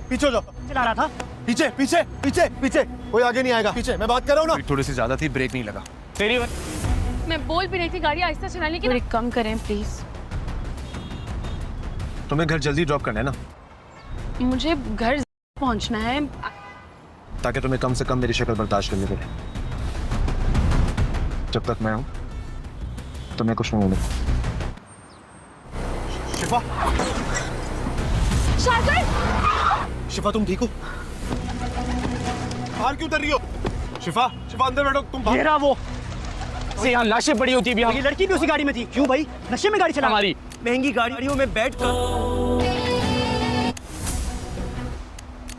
पीछे हो जाओ। चला रहा था। पीछे पीछे पीछे पीछे, कोई आगे नहीं आएगा। पीछे, मैं बात कर रहा हूँ ना। थोड़ी सी ज्यादा थी, ब्रेक नहीं लगा। तेरी मैं बोल भी रही थी गाड़ी आहिस्ता चलाने की। कम करें प्लीज। तुम्हें घर जल्दी ड्रॉप करना है ना, मुझे घर पहुंचना है। ताकि तुम्हें कम से कम मेरी शक्ल बर्दाश्त करनी पड़े। जब तक मैं हूं तुम्हें कुछ नहीं होगा। शिफा, शाहज़ाद! शिफा तुम ठीक हो? बाहर क्यों उतर रही हो? शिफा, शिफा अंदर बैठो। तुम ये रहा वो। यहाँ लाशें पड़ी होती है। ये लड़की भी उसी गाड़ी में थी। क्यों भाई, नशे में गाड़ी चला? हमारी महंगी गाड़ियों में बैठ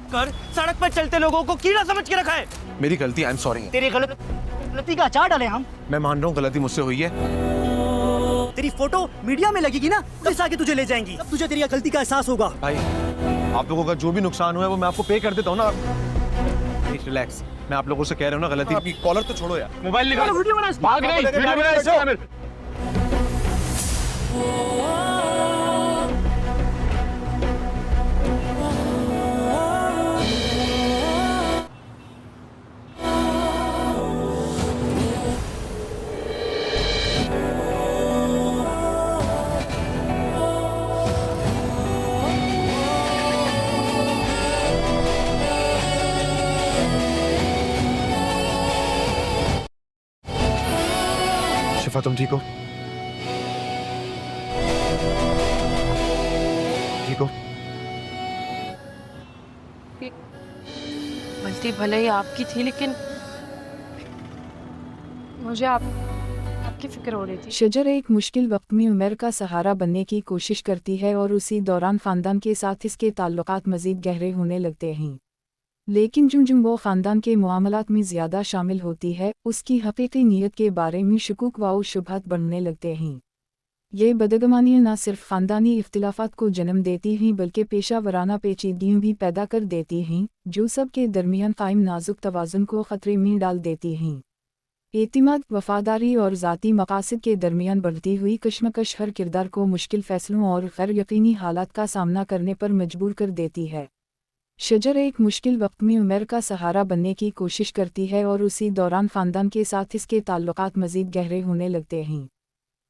कर सड़क पर चलते लोगों को कीड़ा समझ के रखा है। मेरी गलती, आई एम सॉरी। तेरी गलती का अचार डाले हम। मैं मान रहा हूँ गलती मुझसे हुई है। तेरी फोटो मीडिया में लगेगी ना, पुलिस आके तुझे ले जाएंगी, तब तुझे तेरी गलती का एहसास होगा। भाई, आप लोगों का जो भी नुकसान हुआ है वो मैं आपको पे कर देता हूँ ना। रिलैक्स, मैं आप लोगों से कह रहा हूँ ना, गलती की। कॉलर तो छोड़ो यार। मोबाइल निकालो, वीडियो बना। भाग नहीं, वीडियो बना इसका। शिफा तुम ठीक हो? ठीक हो? गलती भले ही आपकी थी, लेकिन मुझे आपकी फिक्र हो रही थी। शजर एक मुश्किल वक्त में उमर का सहारा बनने की कोशिश करती है और उसी दौरान ख़ानदान के साथ इसके ताल्लुकात मज़ीद गहरे होने लगते हैं। लेकिन जो वो ख़ानदान के मामलात में ज़्यादा शामिल होती है, उसकी हकीकी नीयत के बारे में शुकूक व शुबहत बढ़ने लगते हैं। ये बदगमानियाँ न सिर्फ ख़ानदानी इख्तिलाफ़ात को जन्म देती हैं बल्कि पेशा वराना पेचीदगियाँ भी पैदा कर देती हैं, जो सब के दरमियान कायम नाजुक तवाज़ुन को ख़तरे में डाल देती हैं। एतिमाद, वफ़ादारी और ज़ाती मकासद के दरमियान बढ़ती हुई कशमकश हर किरदार को मुश्किल फ़ैसलों और गैर यकीनी हालात का सामना करने पर मजबूर कर देती है। शजर एक मुश्किल वक्त में उमर का सहारा बनने की कोशिश करती है और उसी दौरान ख़ानदान के साथ इसके ताल्लुकात मज़ीद गहरे होने लगते हैं।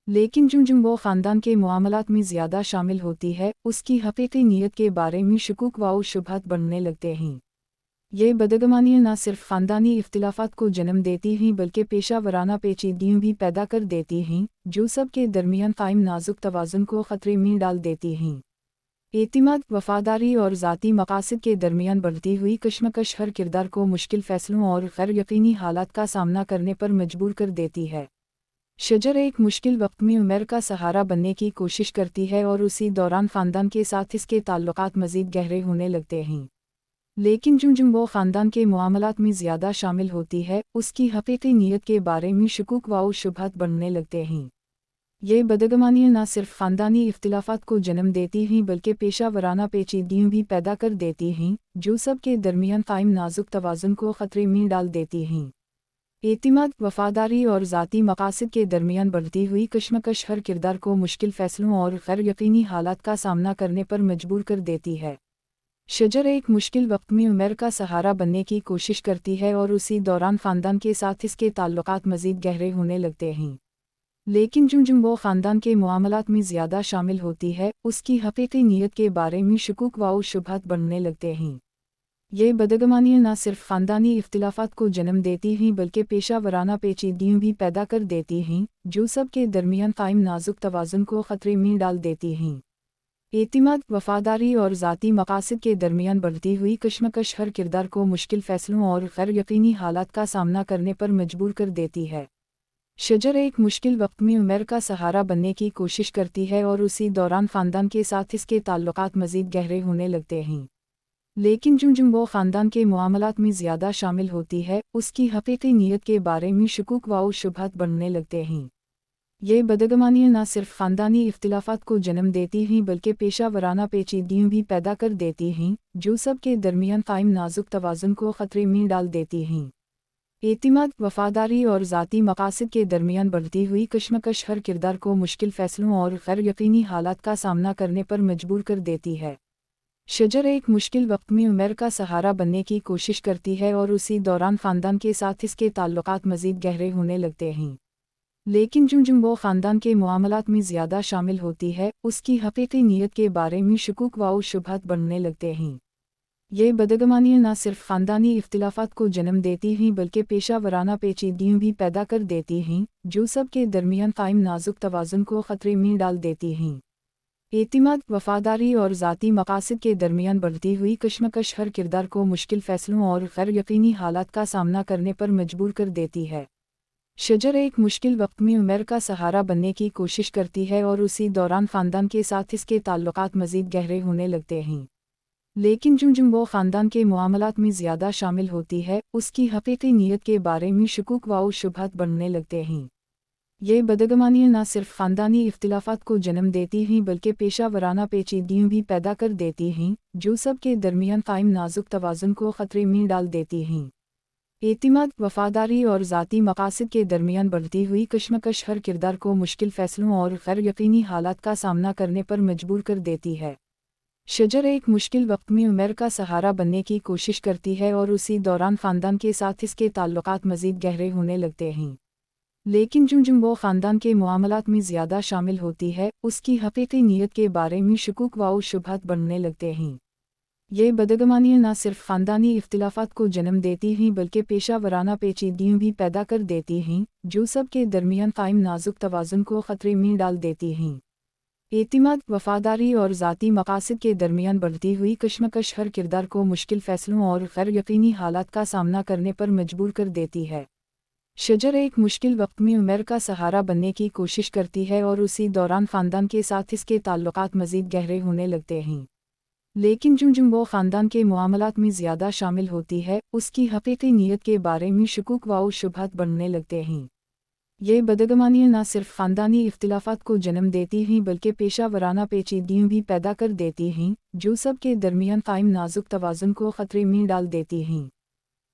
लेकिन जो वो ख़ानदान के मामलात में ज़्यादा शामिल होती है, उसकी हकीकी नीयत के बारे में शुकूक व शुबहत बढ़ने लगते हैं। ये बदगमानियाँ न सिर्फ ख़ानदानी इख्तिलाफ़ात को जन्म देती हैं बल्कि पेशा वराना पेचीदगियाँ भी पैदा कर देती हैं, जो सब के दरमियान कायम नाजुक तवाज़ुन को ख़तरे में डाल देती हैं। एतिमाद, वफ़ादारी और ज़ाती मकासद के दरमियान बढ़ती हुई कशमकश हर किरदार को मुश्किल फ़ैसलों और गैर यकीनी हालात का सामना करने पर मजबूर कर देती है। शजर एक मुश्किल वक्त में उमर का सहारा बनने की कोशिश करती है और उसी दौरान ख़ानदान के साथ इसके ताल्लुकात मज़ीद गहरे होने लगते हैं। लेकिन जो वो ख़ानदान के मामलात में ज़्यादा शामिल होती है, उसकी हकीकी नीयत के बारे में शुकूक व शुबहत बढ़ने लगते हैं। ये बदगमानियाँ न सिर्फ ख़ानदानी इख्तिलाफ़ात को जन्म देती हैं बल्कि पेशा वराना पेचीदगियाँ भी पैदा कर देती हैं, जो सब के दरमियान कायम नाजुक तवाज़ुन को ख़तरे में डाल देती हैं। एतिमाद, वफ़ादारी और ज़ाती मकासद के दरमियान बढ़ती हुई कशमकश हर किरदार को मुश्किल फ़ैसलों और गैर यकीनी हालात का सामना करने पर मजबूर कर देती है। शजर एक मुश्किल वक्त में उमर का सहारा बनने की कोशिश करती है और उसी दौरान ख़ानदान के साथ इसके ताल्लुकात मज़ीद गहरे होने लगते हैं। लेकिन जो वो ख़ानदान के मामलात में ज़्यादा शामिल होती है, उसकी हकीकी नीयत के बारे में शुकूक व शुबहत बढ़ने लगते हैं। ये बदगमानियाँ न सिर्फ ख़ानदानी इख्तिलाफ़ात को जन्म देती हैं बल्कि पेशा वराना पेचीदगियाँ भी पैदा कर देती हैं, जो सब के दरमियान कायम नाजुक तवाज़ुन को ख़तरे में डाल देती हैं। एतिमाद, वफ़ादारी और ज़ाती मकासद के दरमियान बढ़ती हुई कशमकश हर किरदार को मुश्किल फ़ैसलों और गैर यकीनी हालात का सामना करने पर मजबूर कर देती है। शजर एक मुश्किल वक्त में उमर का सहारा बनने की कोशिश करती है और उसी दौरान ख़ानदान के साथ इसके ताल्लुकात मज़ीद गहरे होने लगते हैं। लेकिन जो वो ख़ानदान के मामलात में ज़्यादा शामिल होती है, उसकी हकीकी नीयत के बारे में शुकूक व शुबहत बढ़ने लगते हैं। ये बदगमानियाँ न सिर्फ ख़ानदानी इख्तिलाफ़ात को जन्म देती हैं बल्कि पेशा वराना पेचीदगियाँ भी पैदा कर देती हैं, जो सब के दरमियान कायम नाजुक तवाज़ुन को ख़तरे में डाल देती हैं। एतिमाद, वफ़ादारी और ज़ाती मकासद के दरमियान बढ़ती हुई कशमकश हर किरदार को मुश्किल फ़ैसलों और गैर यकीनी हालात का सामना करने पर मजबूर कर देती है। शजर एक मुश्किल वक्त में उमर का सहारा बनने की कोशिश करती है और उसी दौरान ख़ानदान के साथ इसके ताल्लुकात मज़ीद गहरे होने लगते हैं। लेकिन जो वो ख़ानदान के मामलात में ज़्यादा शामिल होती है, उसकी हकीकी नीयत के बारे में शुकूक व शुबहत बढ़ने लगते हैं। ये बदगमानियाँ न सिर्फ ख़ानदानी इख्तिलाफ़ात को जन्म देती हैं बल्कि पेशा वराना पेचीदगियाँ भी पैदा कर देती हैं, जो सब के दरमियान कायम नाजुक तवाज़ुन को ख़तरे में डाल देती हैं। एतिमाद, वफ़ादारी और ज़ाती मकासद के दरमियान बढ़ती हुई कशमकश हर किरदार को मुश्किल फ़ैसलों और गैर यकीनी हालात का सामना करने पर मजबूर कर देती है। शजर एक मुश्किल वक्त में उमर का सहारा बनने की कोशिश करती है और उसी दौरान ख़ानदान के साथ इसके ताल्लुकात मज़ीद गहरे होने लगते हैं। लेकिन जो वो ख़ानदान के मामलात में ज़्यादा शामिल होती है, उसकी हकीकी नीयत के बारे में शुकूक व शुबहत बढ़ने लगते हैं। ये बदगमानियाँ न सिर्फ ख़ानदानी इख्तिलाफ़ात को जन्म देती हैं बल्कि पेशा वराना पेचीदगियाँ भी पैदा कर देती हैं, जो सब के दरमियान कायम नाजुक तवाज़ुन को ख़तरे में डाल देती हैं। एतिमाद, वफ़ादारी और ज़ाती मकासद के दरमियान बढ़ती हुई कशमकश हर किरदार को मुश्किल फ़ैसलों और गैर यकीनी हालात का सामना करने पर मजबूर कर देती है। शजर एक मुश्किल वक्त में उमर का सहारा बनने की कोशिश करती है और उसी दौरान ख़ानदान के साथ इसके ताल्लुकात मज़ीद गहरे होने लगते हैं। लेकिन जो वो ख़ानदान के मामलात में ज़्यादा शामिल होती है, उसकी हकीकी नीयत के बारे में शुकूक व शुबहत बढ़ने लगते हैं। ये बदगमानियाँ न सिर्फ ख़ानदानी इख्तिलाफ़ात को जन्म देती हैं बल्कि पेशा वराना पेचीदगियाँ भी पैदा कर देती हैं, जो सब के दरमियान कायम नाजुक तवाज़ुन को ख़तरे में डाल देती हैं। एतिमाद, वफ़ादारी और ज़ाती मकासद के दरमियान बढ़ती हुई कशमकश हर किरदार को मुश्किल फ़ैसलों और गैर यकीनी हालात का सामना करने पर मजबूर कर देती है। शजर एक मुश्किल वक्त में उमर का सहारा बनने की कोशिश करती है और उसी दौरान ख़ानदान के साथ इसके ताल्लुकात मज़ीद गहरे होने लगते हैं। लेकिन जो वो ख़ानदान के मामलात में ज़्यादा शामिल होती है, उसकी हकीकी नीयत के बारे में शुकूक व शुबहत बढ़ने लगते हैं। ये बदगमानियाँ न सिर्फ ख़ानदानी इख्तिलाफ़ात को जन्म देती हैं बल्कि पेशा वराना पेचीदगियाँ भी पैदा कर देती हैं, जो सब के दरमियान कायम नाजुक तवाज़ुन को ख़तरे में डाल देती हैं।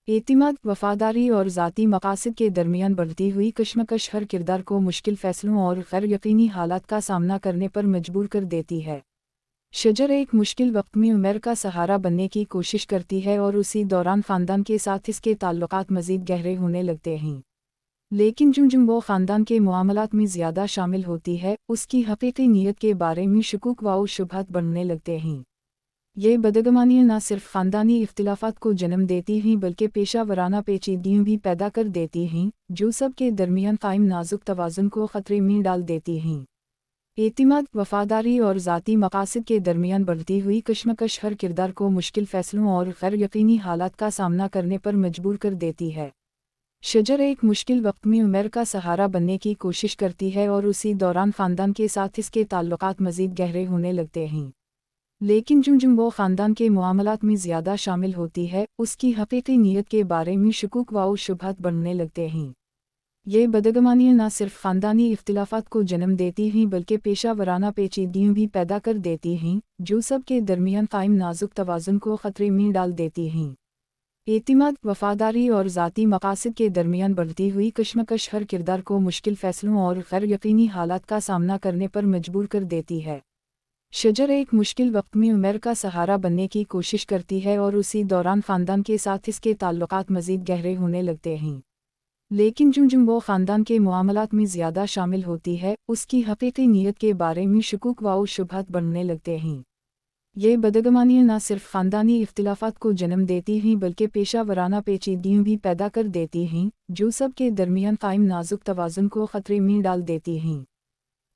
एतिमाद, वफ़ादारी और ज़ाती मकासद के दरमियान बढ़ती हुई कशमकश हर किरदार को मुश्किल फ़ैसलों और गैर यकीनी हालात का सामना करने पर मजबूर कर देती है। शजर एक मुश्किल वक्त में उमर का सहारा बनने की कोशिश करती है और उसी दौरान ख़ानदान के साथ इसके ताल्लुकात मज़ीद गहरे होने लगते हैं। लेकिन जो वो ख़ानदान के मामलात में ज़्यादा शामिल होती है, उसकी हकीकी नीयत के बारे में शुकूक व शुबहत बढ़ने लगते हैं। ये बदगमानियाँ न सिर्फ ख़ानदानी इख्तिलाफ़ात को जन्म देती हैं बल्कि पेशा वराना पेचीदगियाँ भी पैदा कर देती हैं, जो सब के दरमियान कायम नाजुक तवाज़ुन को ख़तरे में डाल देती हैं। एतिमाद, वफ़ादारी और ज़ाती मकासद के दरमियान बढ़ती हुई कशमकश हर किरदार को मुश्किल फ़ैसलों और गैर यकीनी हालात का सामना करने पर मजबूर कर देती है। शजर एक मुश्किल वक्त में उमर का सहारा बनने की कोशिश करती है और उसी दौरान ख़ानदान के साथ इसके ताल्लुकात मज़ीद गहरे होने लगते हैं। लेकिन जो वो ख़ानदान के मामलात में ज़्यादा शामिल होती है, उसकी हकीकी नीयत के बारे में शुकूक व शुबहत बढ़ने लगते हैं। ये बदगमानियाँ न सिर्फ ख़ानदानी इख्तिलाफ़ात को जन्म देती हैं बल्कि पेशा वराना पेचीदगियाँ भी पैदा कर देती हैं, जो सब के दरमियान कायम नाजुक तवाज़ुन को ख़तरे में डाल देती हैं। एतिमाद, वफ़ादारी और ज़ाती मकासद के दरमियान बढ़ती हुई कशमकश हर किरदार को मुश्किल फ़ैसलों और गैर यकीनी हालात का सामना करने पर मजबूर कर देती है। शजर एक मुश्किल वक्त में उमर का सहारा बनने की कोशिश करती है और उसी दौरान ख़ानदान के साथ इसके ताल्लुकात मज़ीद गहरे होने लगते हैं। लेकिन जो वो ख़ानदान के मामलात में ज़्यादा शामिल होती है, उसकी हकीकी नीयत के बारे में शुकूक व शुबहत बढ़ने लगते हैं। ये बदगमानियाँ न सिर्फ ख़ानदानी इख्तिलाफ़ात को जन्म देती हैं बल्कि पेशा वराना पेचीदगियाँ भी पैदा कर देती हैं, जो सब के दरमियान कायम नाजुक तवाज़ुन को ख़तरे में डाल देती हैं।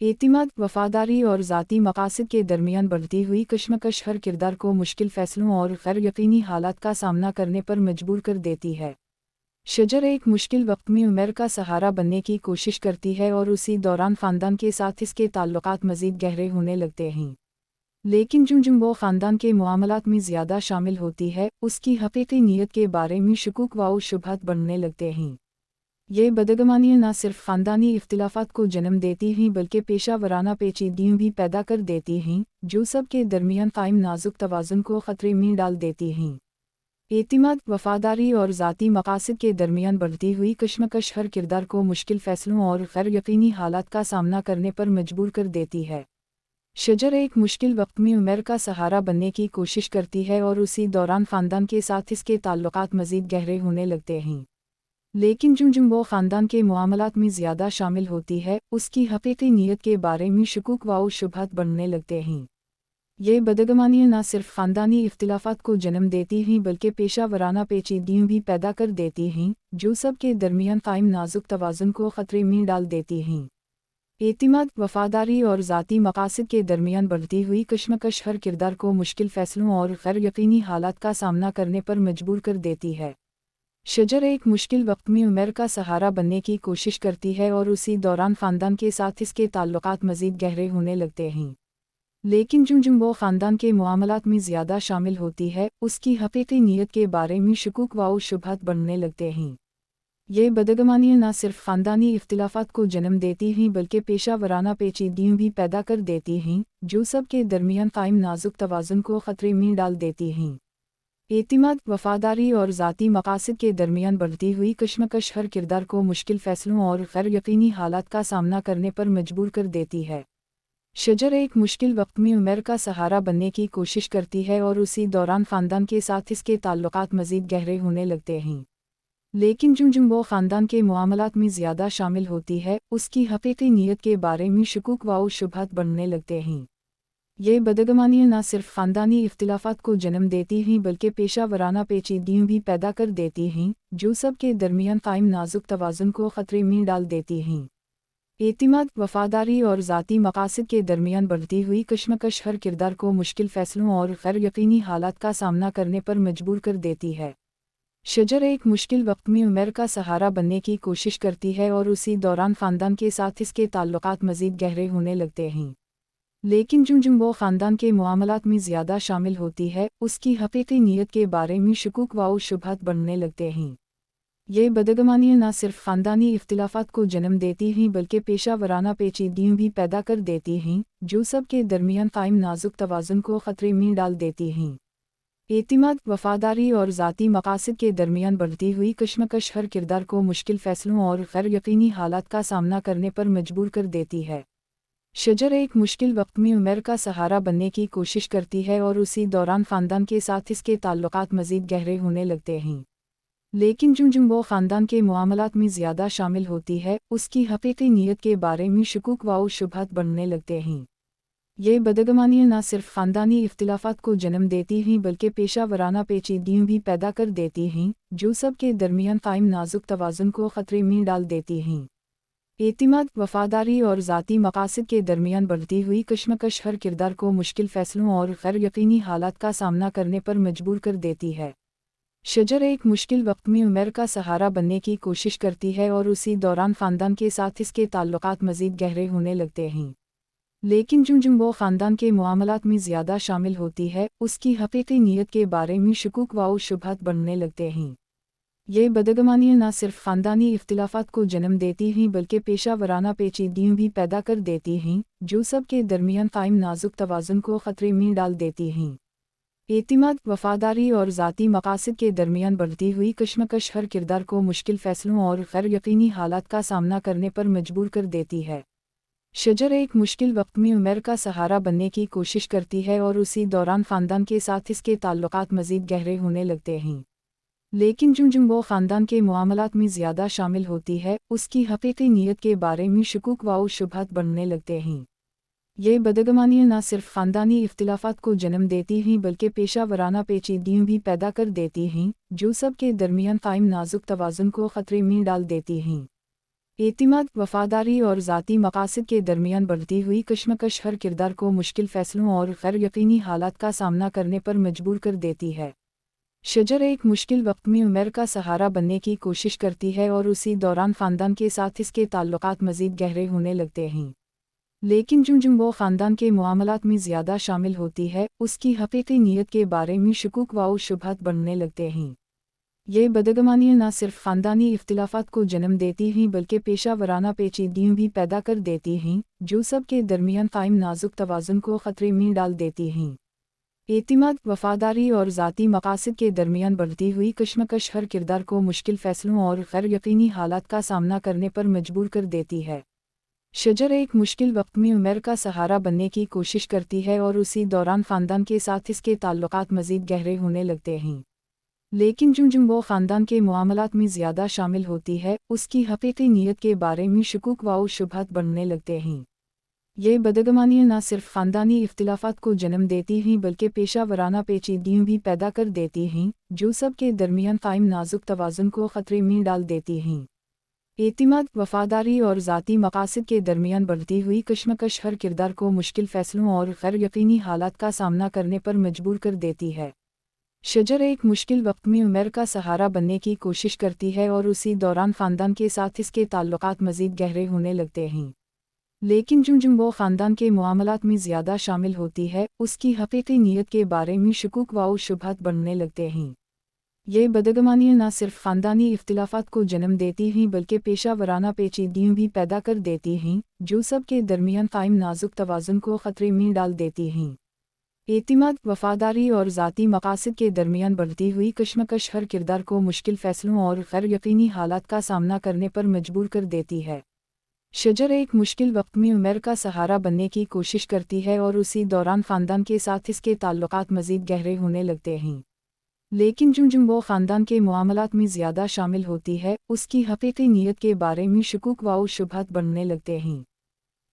एतिमाद, वफ़ादारी और ज़ाती मकासद के दरमियान बढ़ती हुई कशमकश हर किरदार को मुश्किल फ़ैसलों और गैर यकीनी हालात का सामना करने पर मजबूर कर देती है। शजर एक मुश्किल वक्त में उमर का सहारा बनने की कोशिश करती है और उसी दौरान ख़ानदान के साथ इसके ताल्लुकात मज़ीद गहरे होने लगते हैं। लेकिन जो वो ख़ानदान के मामलात में ज़्यादा शामिल होती है, उसकी हकीकी नीयत के बारे में शुकूक व शुबहत बढ़ने लगते हैं। ये बदगमानियाँ न सिर्फ ख़ानदानी इख्तिलाफ़ात को जन्म देती हैं बल्कि पेशा वराना पेचीदगियाँ भी पैदा कर देती हैं, जो सब के दरमियान कायम नाजुक तवाज़ुन को ख़तरे में डाल देती हैं। एतिमाद, वफ़ादारी और ज़ाती मकासद के दरमियान बढ़ती हुई कशमकश हर किरदार को मुश्किल फ़ैसलों और गैर यकीनी हालात का सामना करने पर मजबूर कर देती है। शजर एक मुश्किल वक्त में उमर का सहारा बनने की कोशिश करती है और उसी दौरान ख़ानदान के साथ इसके ताल्लुकात मज़ीद गहरे होने लगते हैं। लेकिन जो वो ख़ानदान के मामलात में ज़्यादा शामिल होती है, उसकी हकीकी नीयत के बारे में शुकूक व शुबहत बढ़ने लगते हैं। ये बदगमानियाँ न सिर्फ ख़ानदानी इख्तिलाफ़ात को जन्म देती हैं बल्कि पेशा वराना पेचीदगियाँ भी पैदा कर देती हैं, जो सब के दरमियान कायम नाजुक तवाज़ुन को ख़तरे में डाल देती हैं। एतिमाद, वफ़ादारी और ज़ाती मकासद के दरमियान बढ़ती हुई कशमकश हर किरदार को मुश्किल फ़ैसलों और गैर यकीनी हालात का सामना करने पर मजबूर कर देती है। शजर एक मुश्किल वक्त में उमर का सहारा बनने की कोशिश करती है और उसी दौरान ख़ानदान के साथ इसके ताल्लुकात मज़ीद गहरे होने लगते हैं। लेकिन जो वो ख़ानदान के मामलात में ज़्यादा शामिल होती है, उसकी हकीकी नीयत के बारे में शुकूक व शुबहत बढ़ने लगते हैं। ये बदगमानियाँ न सिर्फ ख़ानदानी इख्तिलाफ़ात को जन्म देती हैं बल्कि पेशा वराना पेचीदगियाँ भी पैदा कर देती हैं, जो सब के दरमियान कायम नाजुक तवाज़ुन को ख़तरे में डाल देती हैं। एतिमाद, वफ़ादारी और ज़ाती मकासद के दरमियान बढ़ती हुई कशमकश हर किरदार को मुश्किल फ़ैसलों और गैर यकीनी हालात का सामना करने पर मजबूर कर देती है। शजर एक मुश्किल वक्त में उमर का सहारा बनने की कोशिश करती है और उसी दौरान ख़ानदान के साथ इसके ताल्लुकात मज़ीद गहरे होने लगते हैं। लेकिन जो वो ख़ानदान के मामलात में ज़्यादा शामिल होती है, उसकी हकीकी नीयत के बारे में शुकूक व शुबहत बढ़ने लगते हैं। ये बदगमानियाँ न सिर्फ ख़ानदानी इख्तिलाफ़ात को जन्म देती हैं बल्कि पेशा वराना पेचीदगियाँ भी पैदा कर देती हैं, जो सब के दरमियान कायम नाजुक तवाज़ुन को ख़तरे में डाल देती हैं। एतिमाद, वफ़ादारी और ज़ाती मकासद के दरमियान बढ़ती हुई कशमकश हर किरदार को मुश्किल फ़ैसलों और गैर यकीनी हालात का सामना करने पर मजबूर कर देती है। शजर एक मुश्किल वक्त में उमर का सहारा बनने की कोशिश करती है और उसी दौरान ख़ानदान के साथ इसके ताल्लुकात मज़ीद गहरे होने लगते हैं। लेकिन जो वो ख़ानदान के मामलात में ज़्यादा शामिल होती है, उसकी हकीकी नीयत के बारे में शुकूक व शुबहत बढ़ने लगते हैं। ये बदगमानियाँ न सिर्फ ख़ानदानी इख्तिलाफ़ात को जन्म देती हैं बल्कि पेशा वराना पेचीदगियाँ भी पैदा कर देती हैं, जो सब के दरमियान कायम नाजुक तवाज़ुन को ख़तरे में डाल देती हैं। एतिमाद, वफ़ादारी और ज़ाती मकासद के दरमियान बढ़ती हुई कशमकश हर किरदार को मुश्किल फ़ैसलों और गैर यकीनी हालात का सामना करने पर मजबूर कर देती है। शजर एक मुश्किल वक्त में उमर का सहारा बनने की कोशिश करती है और उसी दौरान ख़ानदान के साथ इसके ताल्लुकात मज़ीद गहरे होने लगते हैं। लेकिन जो वो ख़ानदान के मामलात में ज़्यादा शामिल होती है, उसकी हकीकी नीयत के बारे में शुकूक व शुबहत बढ़ने लगते हैं। ये बदगमानियाँ न सिर्फ ख़ानदानी इख्तिलाफ़ात को जन्म देती हैं बल्कि पेशा वराना पेचीदगियाँ भी पैदा कर देती हैं, जो सब के दरमियान कायम नाजुक तवाज़ुन को ख़तरे में डाल देती हैं। एतिमाद, वफ़ादारी और ज़ाती मकासद के दरमियान बढ़ती हुई कशमकश हर किरदार को मुश्किल फ़ैसलों और गैर यकीनी हालात का सामना करने पर मजबूर कर देती है। शजर एक मुश्किल वक्त में उमर का सहारा बनने की कोशिश करती है और उसी दौरान ख़ानदान के साथ इसके ताल्लुकात मज़ीद गहरे होने लगते हैं। लेकिन जो वो ख़ानदान के मामलात में ज़्यादा शामिल होती है, उसकी हकीकी नीयत के बारे में शुकूक व शुबहत बढ़ने लगते हैं। ये बदगमानियाँ न सिर्फ ख़ानदानी इख्तिलाफ़ात को जन्म देती हैं बल्कि पेशा वराना पेचीदगियाँ भी पैदा कर देती हैं, जो सब के दरमियान कायम नाजुक तवाज़ुन को ख़तरे में डाल देती हैं। एतिमाद, वफ़ादारी और ज़ाती मकासद के दरमियान बढ़ती हुई कशमकश हर किरदार को मुश्किल फ़ैसलों और गैर यकीनी हालात का सामना करने पर मजबूर कर देती है। शजर एक मुश्किल वक्त में उमर का सहारा बनने की कोशिश करती है और उसी दौरान ख़ानदान के साथ इसके ताल्लुकात मज़ीद गहरे होने लगते हैं। लेकिन जो वो ख़ानदान के मामलात में ज़्यादा शामिल होती है, उसकी हकीकी नीयत के बारे में शुकूक व शुबहत बढ़ने लगते हैं। ये बदगमानियाँ न सिर्फ ख़ानदानी इख्तिलाफ़ात को जन्म देती हैं बल्कि पेशा वराना पेचीदगियाँ भी पैदा कर देती हैं, जो सब के दरमियान कायम नाजुक तवाज़ुन को ख़तरे में डाल देती हैं। एतिमाद, वफ़ादारी और ज़ाती मकासद के दरमियान बढ़ती हुई कशमकश हर किरदार को मुश्किल फ़ैसलों और गैर यकीनी हालात का सामना करने पर मजबूर कर देती है। शजर एक मुश्किल वक्त में उमर का सहारा बनने की कोशिश करती है और उसी दौरान ख़ानदान के साथ इसके ताल्लुकात मज़ीद गहरे होने लगते हैं। लेकिन जो वो ख़ानदान के मामलात में ज़्यादा शामिल होती है, उसकी हकीकी नीयत के बारे में शुकूक व शुबहत बढ़ने लगते हैं। ये बदगमानियाँ न सिर्फ ख़ानदानी इख्तिलाफ़ात को जन्म देती हैं बल्कि पेशा वराना पेचीदगियाँ भी पैदा कर देती हैं, जो सब के दरमियान कायम नाजुक तवाज़ुन को ख़तरे में डाल देती हैं। एतिमाद, वफ़ादारी और ज़ाती मकासद के दरमियान बढ़ती हुई कशमकश हर किरदार को मुश्किल फ़ैसलों और गैर यकीनी हालात का सामना करने पर मजबूर कर देती है। शजर एक मुश्किल वक्त में उमर का सहारा बनने की कोशिश करती है और उसी दौरान ख़ानदान के साथ इसके ताल्लुकात मज़ीद गहरे होने लगते हैं। लेकिन जो वो ख़ानदान के मामलात में ज़्यादा शामिल होती है, उसकी हकीकी नीयत के बारे में शुकूक व शुबहत बढ़ने लगते हैं। ये बदगमानियाँ न सिर्फ ख़ानदानी इख्तिलाफ़ात को जन्म देती हैं बल्कि पेशा वराना पेचीदगियाँ भी पैदा कर देती हैं, जो सब के दरमियान कायम नाजुक तवाज़ुन को ख़तरे में डाल देती हैं। एतिमाद, वफ़ादारी और ज़ाती मकासद के दरमियान बढ़ती हुई कशमकश हर किरदार को मुश्किल फ़ैसलों और गैर यकीनी हालात का सामना करने पर मजबूर कर देती है। शजर एक मुश्किल वक्त में उमर का सहारा बनने की कोशिश करती है और उसी दौरान ख़ानदान के साथ इसके ताल्लुकात मज़ीद गहरे होने लगते हैं। लेकिन जो वो ख़ानदान के मामलात में ज़्यादा शामिल होती है, उसकी हकीकी नीयत के बारे में शुकूक व शुबहत बढ़ने लगते हैं। ये बदगमानियाँ न सिर्फ ख़ानदानी इख्तिलाफ़ात को जन्म देती हैं बल्कि पेशा वराना पेचीदगियाँ भी पैदा कर देती हैं, जो सब के दरमियान कायम नाजुक तवाज़ुन को ख़तरे में डाल देती हैं। एतिमाद, वफ़ादारी और ज़ाती मकासद के दरमियान बढ़ती हुई कशमकश हर किरदार को मुश्किल फ़ैसलों और गैर यकीनी हालात का सामना करने पर मजबूर कर देती है। शजर एक मुश्किल वक्त में उमर का सहारा बनने की कोशिश करती है और उसी दौरान ख़ानदान के साथ इसके ताल्लुकात मज़ीद गहरे होने लगते हैं। लेकिन जो वो ख़ानदान के मामलात में ज़्यादा शामिल होती है, उसकी हकीकी नीयत के बारे में शुकूक व शुबहत बढ़ने लगते हैं।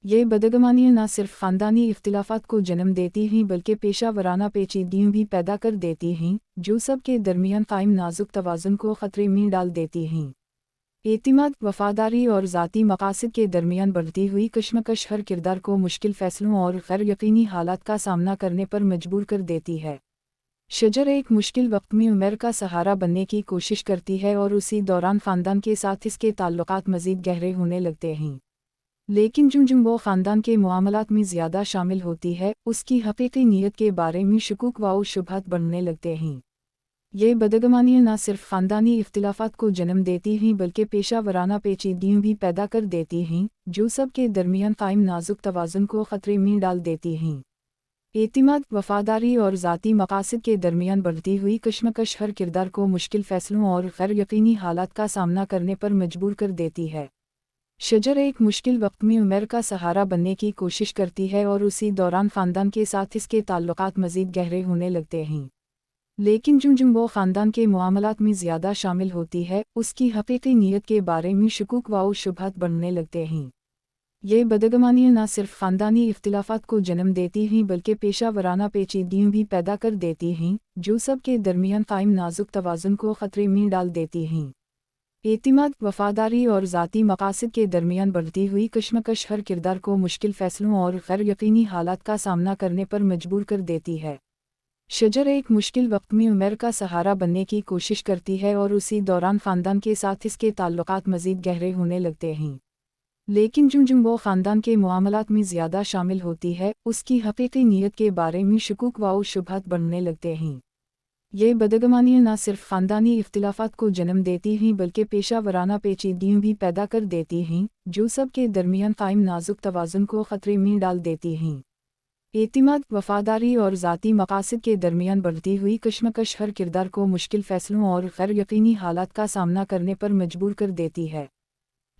ये बदगमानियाँ न सिर्फ ख़ानदानी इख्तिलाफ़ात को जन्म देती हैं बल्कि पेशा वराना पेचीदगियाँ भी पैदा कर देती हैं, जो सब के दरमियान कायम नाजुक तवाज़ुन को ख़तरे में डाल देती हैं। एतिमाद, वफ़ादारी और ज़ाती मकासद के दरमियान बढ़ती हुई कशमकश हर किरदार को मुश्किल फ़ैसलों और गैर यकीनी हालात का सामना करने पर मजबूर कर देती है। शजर एक मुश्किल वक्त में उमर का सहारा बनने की कोशिश करती है और उसी दौरान ख़ानदान के साथ इसके ताल्लुकात मज़ीद गहरे होने लगते हैं। लेकिन जो वो ख़ानदान के मामलात में ज़्यादा शामिल होती है, उसकी हकीकी नीयत के बारे में शुकूक व शुबहत बढ़ने लगते हैं। ये बदगमानियाँ न सिर्फ ख़ानदानी इख्तिलाफ़ात को जन्म देती हैं बल्कि पेशा वराना पेचीदगियाँ भी पैदा कर देती हैं, जो सब के दरमियान कायम नाजुक तवाज़ुन को ख़तरे में डाल देती हैं। एतिमाद, वफ़ादारी और ज़ाती मकासद के दरमियान बढ़ती हुई कशमकश हर किरदार को मुश्किल फ़ैसलों और गैर यकीनी हालात का सामना करने पर मजबूर कर देती है। शजर एक मुश्किल वक्त में उमर का सहारा बनने की कोशिश करती है और उसी दौरान ख़ानदान के साथ इसके ताल्लुकात मज़ीद गहरे होने लगते हैं। लेकिन जो वो ख़ानदान के मामलात में ज़्यादा शामिल होती है, उसकी हकीकी नीयत के बारे में शुकूक व शुबहत बढ़ने लगते हैं। ये बदगमानियाँ न सिर्फ ख़ानदानी इख्तिलाफ़ात को जन्म देती हैं बल्कि पेशा वराना पेचीदगियाँ भी पैदा कर देती हैं, जो सब के दरमियान कायम नाजुक तवाज़ुन को ख़तरे में डाल देती हैं। एतिमाद, वफ़ादारी और ज़ाती मकासद के दरमियान बढ़ती हुई कशमकश हर किरदार को मुश्किल फ़ैसलों और गैर यकीनी हालात का सामना करने पर मजबूर कर देती है। शजर एक मुश्किल वक्त में उमर का सहारा बनने की कोशिश करती है और उसी दौरान ख़ानदान के साथ इसके ताल्लुकात मज़ीद गहरे होने लगते हैं। लेकिन जो वो ख़ानदान के मामलात में ज़्यादा शामिल होती है, उसकी हकीकी नीयत के बारे में शुकूक व शुबहत बढ़ने लगते हैं। ये बदगमानियाँ न सिर्फ ख़ानदानी इख्तिलाफ़ात को जन्म देती हैं बल्कि पेशा वराना पेचीदगियाँ भी पैदा कर देती हैं, जो सब के दरमियान कायम नाजुक तवाज़ुन को ख़तरे में डाल देती हैं। एतिमाद, वफ़ादारी और ज़ाती मकासद के दरमियान बढ़ती हुई कशमकश हर किरदार को मुश्किल फ़ैसलों और गैर यकीनी हालात का सामना करने पर मजबूर कर देती है।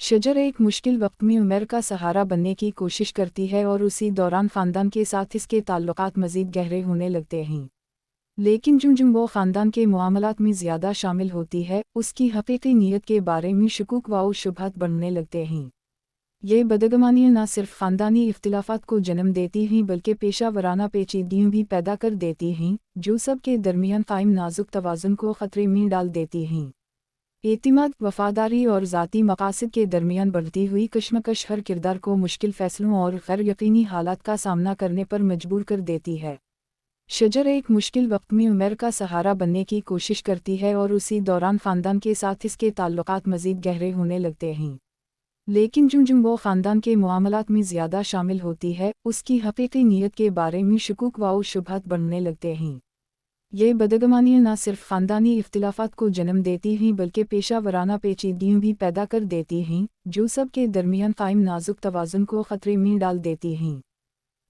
शजर एक मुश्किल वक्त में उमर का सहारा बनने की कोशिश करती है और उसी दौरान ख़ानदान के साथ इसके ताल्लुकात मज़ीद गहरे होने लगते हैं। लेकिन जो वो ख़ानदान के मामलात में ज़्यादा शामिल होती है, उसकी हकीकी नीयत के बारे में शुकूक व शुबहत बढ़ने लगते हैं। ये बदगमानियाँ न सिर्फ ख़ानदानी इख्तिलाफ़ात को जन्म देती हैं बल्कि पेशा वराना पेचीदगियाँ भी पैदा कर देती हैं, जो सब के दरमियान कायम नाजुक तवाज़ुन को ख़तरे में डाल देती हैं। एतिमाद, वफ़ादारी और ज़ाती मकासद के दरमियान बढ़ती हुई कशमकश हर किरदार को मुश्किल फ़ैसलों और गैर यकीनी हालात का सामना करने पर मजबूर कर देती है। शजर एक मुश्किल वक्त में उमर का सहारा बनने की कोशिश करती है और उसी दौरान ख़ानदान के साथ इसके ताल्लुकात मज़ीद गहरे होने लगते हैं। लेकिन जो वो ख़ानदान के मामलात में ज़्यादा शामिल होती है, उसकी हकीकी नीयत के बारे में शुकूक व शुबहत बढ़ने लगते हैं। ये बदगमानियाँ न सिर्फ ख़ानदानी इख्तिलाफ़ात को जन्म देती हैं बल्कि पेशा वराना पेचीदगियाँ भी पैदा कर देती हैं, जो सब के दरमियान कायम नाजुक तवाज़ुन को ख़तरे में डाल देती हैं।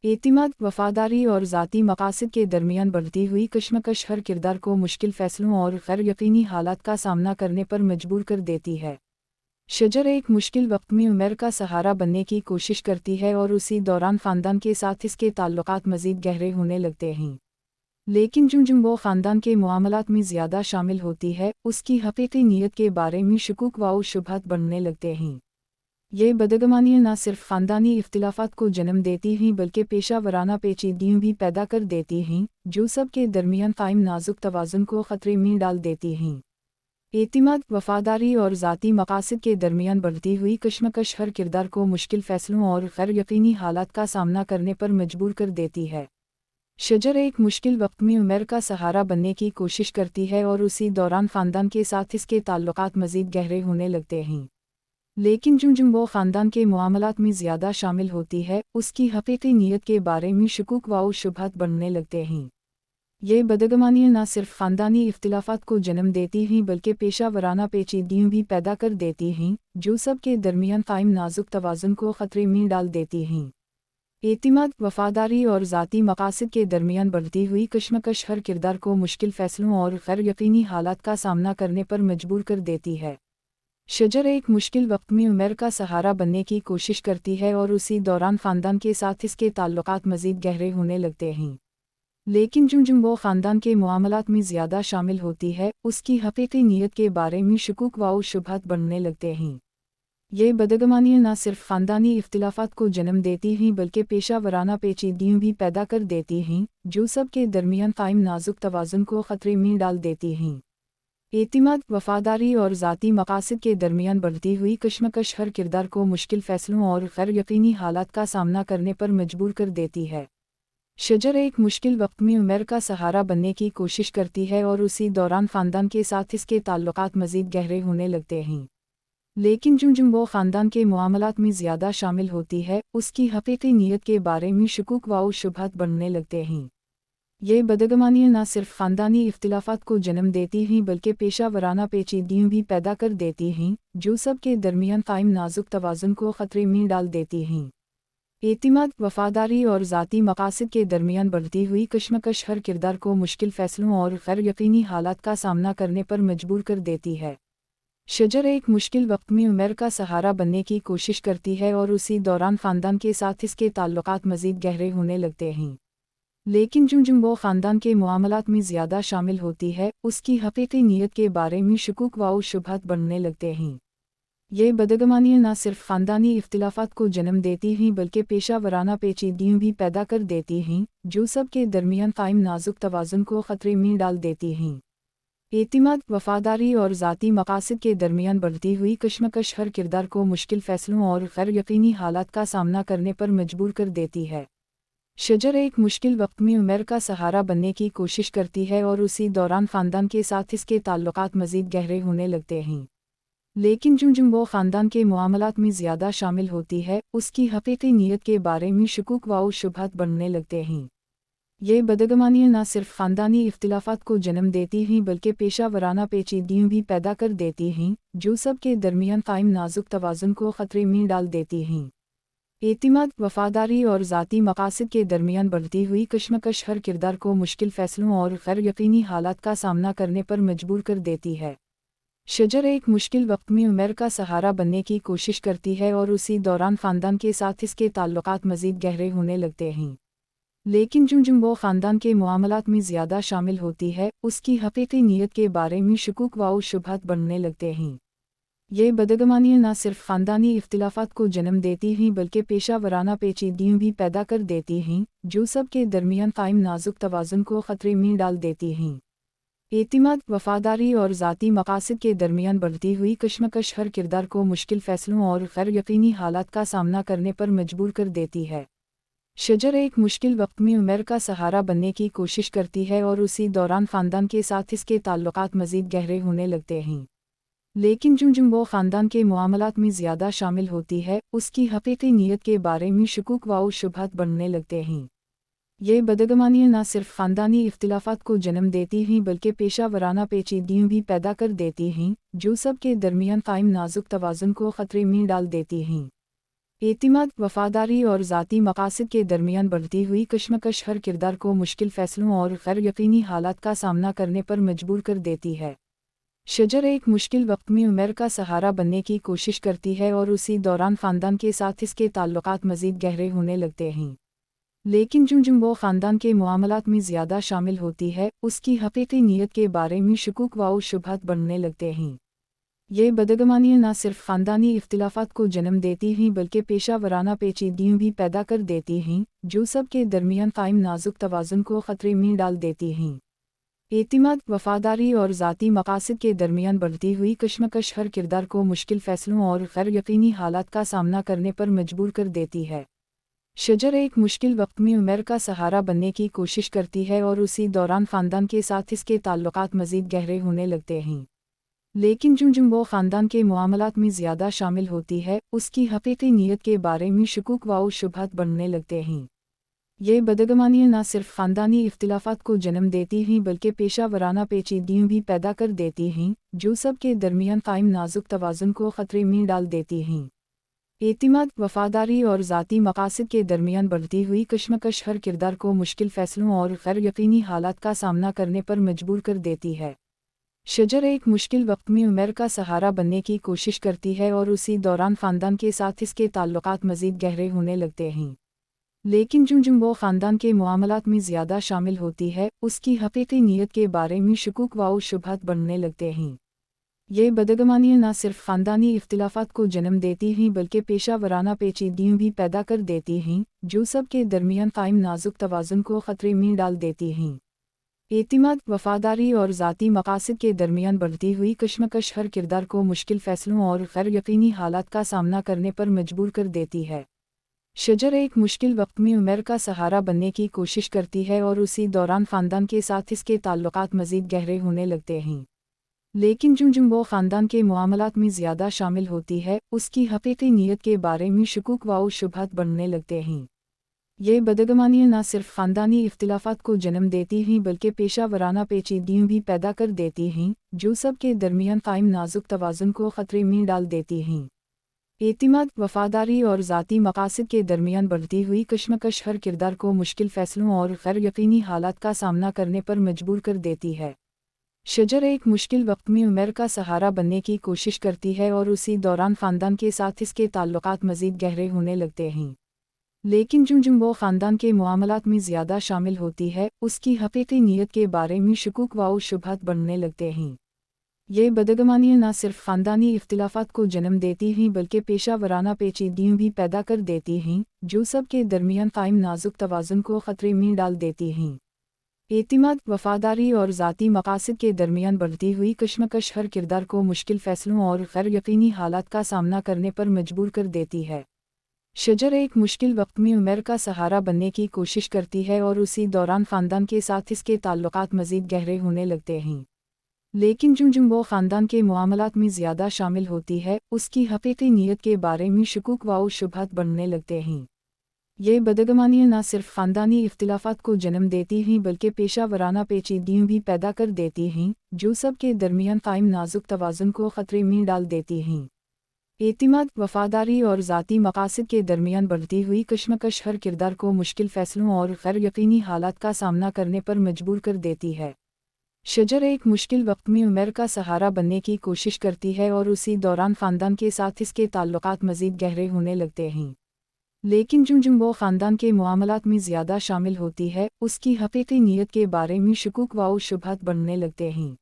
एतिमाद, वफ़ादारी और ज़ाती मकासद के दरमियान बढ़ती हुई कशमकश हर किरदार को मुश्किल फ़ैसलों और गैर यकीनी हालात का सामना करने पर मजबूर कर देती है। शजर एक मुश्किल वक्त में उमर का सहारा बनने की कोशिश करती है और उसी दौरान ख़ानदान के साथ इसके ताल्लुकात मज़ीद गहरे होने लगते हैं। लेकिन जो वो ख़ानदान के मामलात में ज़्यादा शामिल होती है, उसकी हकीकी नीयत के बारे में शुकूक व शुबहत बढ़ने लगते हैं। ये बदगमानियाँ न सिर्फ ख़ानदानी इख्तिलाफ़ात को जन्म देती हैं बल्कि पेशा वराना पेचीदगियाँ भी पैदा कर देती हैं, जो सब के दरमियान कायम नाजुक तवाज़ुन को ख़तरे में डाल देती हैं। एतिमाद, वफ़ादारी और ज़ाती मकासद के दरमियान बढ़ती हुई कशमकश हर किरदार को मुश्किल फ़ैसलों और गैर यकीनी हालात का सामना करने पर मजबूर कर देती है। शजर एक मुश्किल वक्त में उमर का सहारा बनने की कोशिश करती है और उसी दौरान ख़ानदान के साथ इसके ताल्लुकात मज़ीद गहरे होने लगते हैं। लेकिन जो वो ख़ानदान के मामलात में ज़्यादा शामिल होती है, उसकी हकीकी नीयत के बारे में शुकूक व शुबहत बढ़ने लगते हैं। ये बदगमानियाँ न सिर्फ ख़ानदानी इख्तिलाफ़ात को जन्म देती हैं बल्कि पेशा वराना पेचीदगियाँ भी पैदा कर देती हैं, जो सब के दरमियान कायम नाजुक तवाज़ुन को ख़तरे में डाल देती हैं। एतिमाद, वफ़ादारी और ज़ाती मकासद के दरमियान बढ़ती हुई कशमकश हर किरदार को मुश्किल फ़ैसलों और गैर यकीनी हालात का सामना करने पर मजबूर कर देती है। शजर एक मुश्किल वक्त में उमर का सहारा बनने की कोशिश करती है और उसी दौरान ख़ानदान के साथ इसके ताल्लुकात मज़ीद गहरे होने लगते हैं। लेकिन जो वो ख़ानदान के मामलात में ज़्यादा शामिल होती है, उसकी हकीकी नीयत के बारे में शुकूक व शुबहत बढ़ने लगते हैं। ये बदगमानियाँ न सिर्फ ख़ानदानी इख्तिलाफ़ात को जन्म देती हैं बल्कि पेशा वराना पेचीदगियाँ भी पैदा कर देती हैं, जो सब के दरमियान कायम नाजुक तवाज़ुन को ख़तरे में डाल देती हैं। एतिमाद, वफ़ादारी और ज़ाती मकासद के दरमियान बढ़ती हुई कशमकश हर किरदार को मुश्किल फ़ैसलों और गैर यकीनी हालात का सामना करने पर मजबूर कर देती है। शजर एक मुश्किल वक्त में उमर का सहारा बनने की कोशिश करती है और उसी दौरान ख़ानदान के साथ इसके ताल्लुकात मज़ीद गहरे होने लगते हैं। लेकिन जो वो ख़ानदान के मामलात में ज़्यादा शामिल होती है, उसकी हकीकी नीयत के बारे में शुकूक व शुबहत बढ़ने लगते हैं। ये बदगमानियाँ न सिर्फ ख़ानदानी इख्तिलाफ़ात को जन्म देती हैं बल्कि पेशा वराना पेचीदगियाँ भी पैदा कर देती हैं, जो सब के दरमियान कायम नाजुक तवाज़ुन को ख़तरे में डाल देती हैं। एतिमाद, वफ़ादारी और ज़ाती मकासद के दरमियान बढ़ती हुई कशमकश हर किरदार को मुश्किल फ़ैसलों और गैर यकीनी हालात का सामना करने पर मजबूर कर देती है। शजर एक मुश्किल वक्त में उमर का सहारा बनने की कोशिश करती है और उसी दौरान ख़ानदान के साथ इसके ताल्लुकात मज़ीद गहरे होने लगते हैं। लेकिन जो वो ख़ानदान के मामलात में ज़्यादा शामिल होती है, उसकी हकीकी नीयत के बारे में शुकूक व शुबहत बढ़ने लगते हैं। ये बदगमानियाँ न सिर्फ ख़ानदानी इख्तिलाफ़ात को जन्म देती हैं बल्कि पेशा वराना पेचीदगियाँ भी पैदा कर देती हैं, जो सब के दरमियान कायम नाजुक तवाज़ुन को ख़तरे में डाल देती हैं। एतिमाद, वफ़ादारी और ज़ाती मकासद के दरमियान बढ़ती हुई कशमकश हर किरदार को मुश्किल फ़ैसलों और गैर यकीनी हालात का सामना करने पर मजबूर कर देती है। शजर एक मुश्किल वक्त में उमर का सहारा बनने की कोशिश करती है और उसी दौरान ख़ानदान के साथ इसके ताल्लुकात मज़ीद गहरे होने लगते हैं। लेकिन जो वो ख़ानदान के मामलात में ज़्यादा शामिल होती है, उसकी हकीकी नीयत के बारे में शुकूक व शुबहत बढ़ने लगते हैं। ये बदगमानियाँ न सिर्फ ख़ानदानी इख्तिलाफ़ात को जन्म देती हैं बल्कि पेशा वराना पेचीदगियाँ भी पैदा कर देती हैं, जो सब के दरमियान कायम नाजुक तवाज़ुन को ख़तरे में डाल देती हैं। एतिमाद, वफ़ादारी और ज़ाती मकासद के दरमियान बढ़ती हुई कशमकश हर किरदार को मुश्किल फ़ैसलों और गैर यकीनी हालात का सामना करने पर मजबूर कर देती है। शजर एक मुश्किल वक्त में उमर का सहारा बनने की कोशिश करती है और उसी दौरान ख़ानदान के साथ इसके ताल्लुकात मज़ीद गहरे होने लगते हैं। लेकिन जो वो ख़ानदान के मामलात में ज़्यादा शामिल होती है, उसकी हकीकी नीयत के बारे में शुकूक व शुबहत बढ़ने लगते हैं। ये बदगमानियाँ न सिर्फ ख़ानदानी इख्तिलाफ़ात को जन्म देती हैं बल्कि पेशा वराना पेचीदगियाँ भी पैदा कर देती हैं, जो सब के दरमियान कायम नाजुक तवाज़ुन को ख़तरे में डाल देती हैं। एतिमाद, वफ़ादारी और ज़ाती मकासद के दरमियान बढ़ती हुई कशमकश हर किरदार को मुश्किल फ़ैसलों और गैर यकीनी हालात का सामना करने पर मजबूर कर देती है। शजर एक मुश्किल वक्त में उमर का सहारा बनने की कोशिश करती है और उसी दौरान ख़ानदान के साथ इसके ताल्लुकात मज़ीद गहरे होने लगते हैं। लेकिन जो वो ख़ानदान के मामलात में ज़्यादा शामिल होती है, उसकी हकीकी नीयत के बारे में शुकूक व शुबहत बढ़ने लगते हैं। ये बदगमानियाँ न सिर्फ ख़ानदानी इख्तिलाफ़ात को जन्म देती हैं बल्कि पेशा वराना पेचीदगियाँ भी पैदा कर देती हैं, जो सब के दरमियान कायम नाजुक तवाज़ुन को ख़तरे में डाल देती हैं। एतिमाद, वफ़ादारी और ज़ाती मकासद के दरमियान बढ़ती हुई कशमकश हर किरदार को मुश्किल फ़ैसलों और गैर यकीनी हालात का सामना करने पर मजबूर कर देती है। शजर एक मुश्किल वक्त में उमर का सहारा बनने की कोशिश करती है और उसी दौरान ख़ानदान के साथ इसके ताल्लुकात मज़ीद गहरे होने लगते हैं। लेकिन जो वो ख़ानदान के मामलात में ज़्यादा शामिल होती है, उसकी हकीकी नीयत के बारे में शुकूक व शुबहत बढ़ने लगते हैं। ये बदगमानियाँ न सिर्फ ख़ानदानी इख्तिलाफ़ात को जन्म देती हैं बल्कि पेशा वराना पेचीदगियाँ भी पैदा कर देती हैं, जो सब के दरमियान कायम नाजुक तवाज़ुन को ख़तरे में डाल देती हैं। एतिमाद, वफ़ादारी और ज़ाती मकासद के दरमियान बढ़ती हुई कशमकश हर किरदार को मुश्किल फ़ैसलों और गैर यकीनी हालात का सामना करने पर मजबूर कर देती है। शजर एक मुश्किल वक्त में उमर का सहारा बनने की कोशिश करती है और उसी दौरान ख़ानदान के साथ इसके ताल्लुकात मज़ीद गहरे होने लगते हैं। लेकिन जो वो ख़ानदान के मामलात में ज़्यादा शामिल होती है, उसकी हकीकी नीयत के बारे में शुकूक व शुबहत बढ़ने लगते हैं। ये बदगमानियाँ न सिर्फ ख़ानदानी इख्तिलाफ़ात को जन्म देती हैं बल्कि पेशा वराना पेचीदगियाँ भी पैदा कर देती हैं, जो सब के दरमियान कायम नाजुक तवाज़ुन को ख़तरे में डाल देती हैं। एतिमाद, वफ़ादारी और ज़ाती मकासद के दरमियान बढ़ती हुई कशमकश हर किरदार को मुश्किल फ़ैसलों और गैर यकीनी हालात का सामना करने पर मजबूर कर देती है। शजर एक मुश्किल वक्त में उमर का सहारा बनने की कोशिश करती है और उसी दौरान ख़ानदान के साथ इसके ताल्लुकात मज़ीद गहरे होने लगते हैं। लेकिन जो वो ख़ानदान के मामलात में ज़्यादा शामिल होती है, उसकी हकीकी नीयत के बारे में शुकूक व शुबहत बढ़ने लगते हैं। ये बदगमानियाँ न सिर्फ ख़ानदानी इख्तिलाफ़ात को जन्म देती हैं बल्कि पेशा वराना पेचीदगियाँ भी पैदा कर देती हैं, जो सब के दरमियान कायम नाजुक तवाज़ुन को ख़तरे में डाल देती हैं। एतिमाद, वफ़ादारी और ज़ाती मकासद के दरमियान बढ़ती हुई कशमकश हर किरदार को मुश्किल फ़ैसलों और गैर यकीनी हालात का सामना करने पर मजबूर कर देती है। शजर एक मुश्किल वक्त में उमर का सहारा बनने की कोशिश करती है और उसी दौरान ख़ानदान के साथ इसके ताल्लुकात मज़ीद गहरे होने लगते हैं। लेकिन जो वो ख़ानदान के मामलात में ज़्यादा शामिल होती है, उसकी हकीकी नीयत के बारे में शुकूक व शुबहत बढ़ने लगते हैं। ये बदगमानियाँ न सिर्फ ख़ानदानी इख्तिलाफ़ात को जन्म देती हैं बल्कि पेशा वराना पेचीदगियाँ भी पैदा कर देती हैं, जो सब के दरमियान कायम नाजुक तवाज़ुन को ख़तरे में डाल देती हैं। एतिमाद, वफ़ादारी और ज़ाती मकासद के दरमियान बढ़ती हुई कशमकश हर किरदार को मुश्किल फ़ैसलों और गैर यकीनी हालात का सामना करने पर मजबूर कर देती है। शजर एक मुश्किल वक्त में उमर का सहारा बनने की कोशिश करती है और उसी दौरान ख़ानदान के साथ इसके ताल्लुकात मज़ीद गहरे होने लगते हैं। लेकिन जो वो ख़ानदान के मामलात में ज़्यादा शामिल होती है, उसकी हकीकी नीयत के बारे में शुकूक व शुबहत बढ़ने लगते हैं। ये बदगमानियाँ न सिर्फ ख़ानदानी इख्तिलाफ़ात को जन्म देती हैं बल्कि पेशा वराना पेचीदगियाँ भी पैदा कर देती हैं, जो सब के दरमियान कायम नाजुक तवाज़ुन को ख़तरे में डाल देती हैं। एतिमाद, वफ़ादारी और ज़ाती मकासद के दरमियान बढ़ती हुई कशमकश हर किरदार को मुश्किल फ़ैसलों और गैर यकीनी हालात का सामना करने पर मजबूर कर देती है। शजर एक मुश्किल वक्त में उमर का सहारा बनने की कोशिश करती है और उसी दौरान ख़ानदान के साथ इसके ताल्लुकात मज़ीद गहरे होने लगते हैं। लेकिन जो वो ख़ानदान के मामलात में ज़्यादा शामिल होती है, उसकी हकीकी नीयत के बारे में शुकूक व शुबहत बढ़ने लगते हैं। ये बदगमानियाँ न सिर्फ ख़ानदानी इख्तिलाफ़ात को जन्म देती हैं बल्कि पेशा वराना पेचीदगियाँ भी पैदा कर देती हैं, जो सब के दरमियान कायम नाजुक तवाज़ुन को ख़तरे में डाल देती हैं। एतिमाद, वफ़ादारी और ज़ाती मकासद के दरमियान बढ़ती हुई कशमकश हर किरदार को मुश्किल फ़ैसलों और गैर यकीनी हालात का सामना करने पर मजबूर कर देती है। शजर एक मुश्किल वक्त में उमर का सहारा बनने की कोशिश करती है और उसी दौरान ख़ानदान के साथ इसके ताल्लुकात मज़ीद गहरे होने लगते हैं। लेकिन जो वो ख़ानदान के मामलात में ज़्यादा शामिल होती है, उसकी हकीकी नीयत के बारे में शुकूक व शुबहत बढ़ने लगते हैं।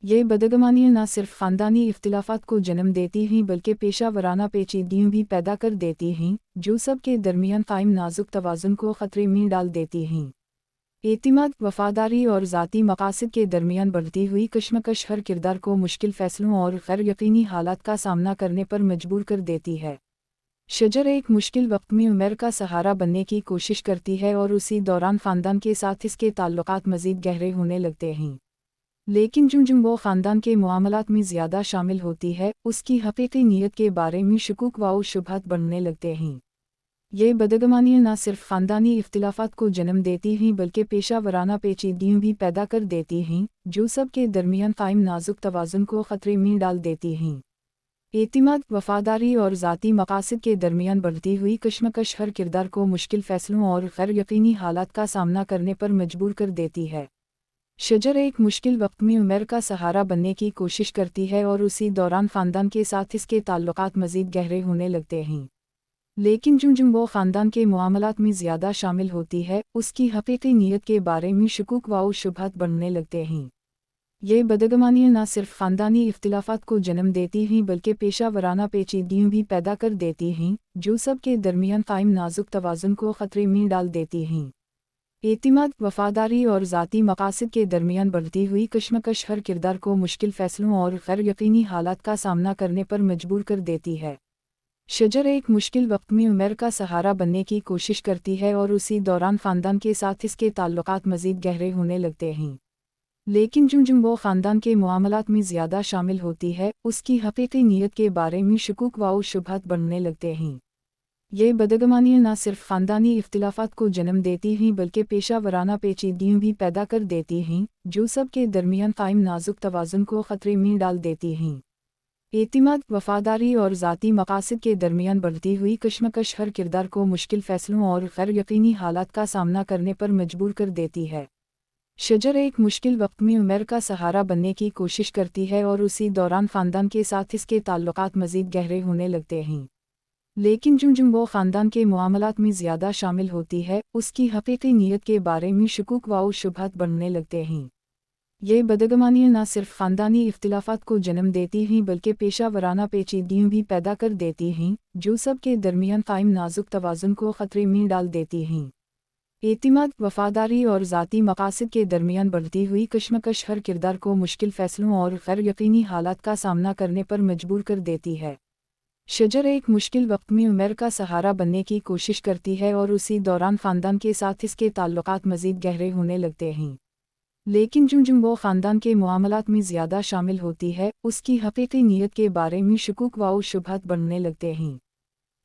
ये बदगमानियाँ न सिर्फ ख़ानदानी इख्तिलाफ़ात को जन्म देती हैं बल्कि पेशा वराना पेचीदगियाँ भी पैदा कर देती हैं, जो सब के दरमियान कायम नाजुक तवाज़ुन को ख़तरे में डाल देती हैं। एतिमाद, वफ़ादारी और ज़ाती मकासद के दरमियान बढ़ती हुई कशमकश हर किरदार को मुश्किल फ़ैसलों और गैर यकीनी हालात का सामना करने पर मजबूर कर देती है। शजर एक मुश्किल वक्त में उमर का सहारा बनने की कोशिश करती है और उसी दौरान ख़ानदान के साथ इसके ताल्लुकात मज़ीद गहरे होने लगते हैं। लेकिन जो वो ख़ानदान के मामलात में ज़्यादा शामिल होती है, उसकी हकीकी नीयत के बारे में शुकूक व शुबहत बढ़ने लगते हैं। ये बदगमानियाँ न सिर्फ ख़ानदानी इख्तिलाफ़ात को जन्म देती हैं बल्कि पेशा वराना पेचीदगियाँ भी पैदा कर देती हैं, जो सब के दरमियान कायम नाजुक तवाज़ुन को ख़तरे में डाल देती हैं। एतिमाद, वफ़ादारी और ज़ाती मकासद के दरमियान बढ़ती हुई कशमकश हर किरदार को मुश्किल फ़ैसलों और गैर यकीनी हालात का सामना करने पर मजबूर कर देती है। शजर एक मुश्किल वक्त में उमर का सहारा बनने की कोशिश करती है और उसी दौरान ख़ानदान के साथ इसके ताल्लुकात मज़ीद गहरे होने लगते हैं। लेकिन जो वो ख़ानदान के मामलात में ज़्यादा शामिल होती है, उसकी हकीकी नीयत के बारे में शुकूक व शुबहत बढ़ने लगते हैं। ये बदगमानियाँ न सिर्फ ख़ानदानी इख्तिलाफ़ात को जन्म देती हैं बल्कि पेशा वराना पेचीदगियाँ भी पैदा कर देती हैं, जो सब के दरमियान कायम नाजुक तवाज़ुन को ख़तरे में डाल देती हैं। एतिमाद, वफ़ादारी और ज़ाती मकासद के दरमियान बढ़ती हुई कशमकश हर किरदार को मुश्किल फ़ैसलों और गैर यकीनी हालात का सामना करने पर मजबूर कर देती है। शजर एक मुश्किल वक्त में उमर का सहारा बनने की कोशिश करती है और उसी दौरान ख़ानदान के साथ इसके ताल्लुकात मज़ीद गहरे होने लगते हैं। लेकिन जो वो ख़ानदान के मामलात में ज़्यादा शामिल होती है, उसकी हकीकी नीयत के बारे में शुकूक व शुबहत बढ़ने लगते हैं। ये बदगमानियाँ न सिर्फ ख़ानदानी इख्तिलाफ़ात को जन्म देती हैं बल्कि पेशा वराना पेचीदगियाँ भी पैदा कर देती हैं, जो सब के दरमियान कायम नाजुक तवाज़ुन को ख़तरे में डाल देती हैं। एतिमाद, वफ़ादारी और ज़ाती मकासद के दरमियान बढ़ती हुई कशमकश हर किरदार को मुश्किल फ़ैसलों और गैर यकीनी हालात का सामना करने पर मजबूर कर देती है। शजर एक मुश्किल वक्त में उमर का सहारा बनने की कोशिश करती है और उसी दौरान ख़ानदान के साथ इसके ताल्लुकात मज़ीद गहरे होने लगते हैं। लेकिन जो वो ख़ानदान के मामलात में ज़्यादा शामिल होती है, उसकी हकीकी नीयत के बारे में शुकूक व शुबहत बढ़ने लगते हैं। ये बदगमानियाँ न सिर्फ ख़ानदानी इख्तिलाफ़ात को जन्म देती हैं बल्कि पेशा वराना पेचीदगियाँ भी पैदा कर देती हैं, जो सब के दरमियान कायम नाजुक तवाज़ुन को ख़तरे में डाल देती हैं। एतिमाद, वफ़ादारी और ज़ाती मकासद के दरमियान बढ़ती हुई कशमकश हर किरदार को मुश्किल फ़ैसलों और गैर यकीनी हालात का सामना करने पर मजबूर कर देती है। शजर एक मुश्किल वक्त में उमर का सहारा बनने की कोशिश करती है और उसी दौरान ख़ानदान के साथ इसके ताल्लुकात मज़ीद गहरे होने लगते हैं। लेकिन जो वो ख़ानदान के मामलात में ज़्यादा शामिल होती है, उसकी हकीकी नीयत के बारे में शुकूक व शुबहत बढ़ने लगते हैं।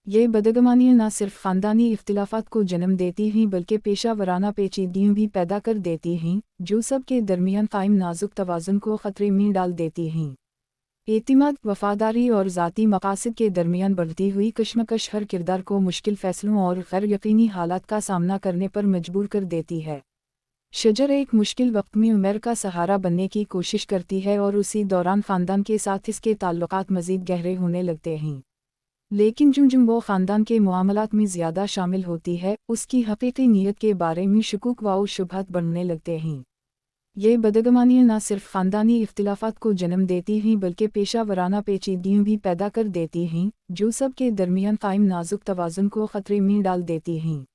ये बदगमानियाँ न सिर्फ ख़ानदानी इख्तिलाफ़ात को जन्म देती हैं बल्कि पेशा वराना पेचीदगियाँ भी पैदा कर देती हैं, जो सब के दरमियान कायम नाजुक तवाज़ुन को ख़तरे में डाल देती हैं। एतिमाद, वफ़ादारी और ज़ाती मकासद के दरमियान बढ़ती हुई कशमकश हर किरदार को मुश्किल फ़ैसलों और गैर यकीनी हालात का सामना करने पर मजबूर कर देती है। शजर एक मुश्किल वक्त में उमर का सहारा बनने की कोशिश करती है और उसी दौरान ख़ानदान के साथ इसके ताल्लुकात मज़ीद गहरे होने लगते हैं। लेकिन जो वो ख़ानदान के मामलात में ज़्यादा शामिल होती है, उसकी हकीकी नीयत के बारे में शुकूक व शुबहत बढ़ने लगते हैं। ये बदगमानियाँ न सिर्फ ख़ानदानी इख्तिलाफ़ात को जन्म देती हैं बल्कि पेशा वराना पेचीदगियाँ भी पैदा कर देती हैं, जो सब के दरमियान कायम नाजुक तवाज़ुन को ख़तरे में डाल देती हैं।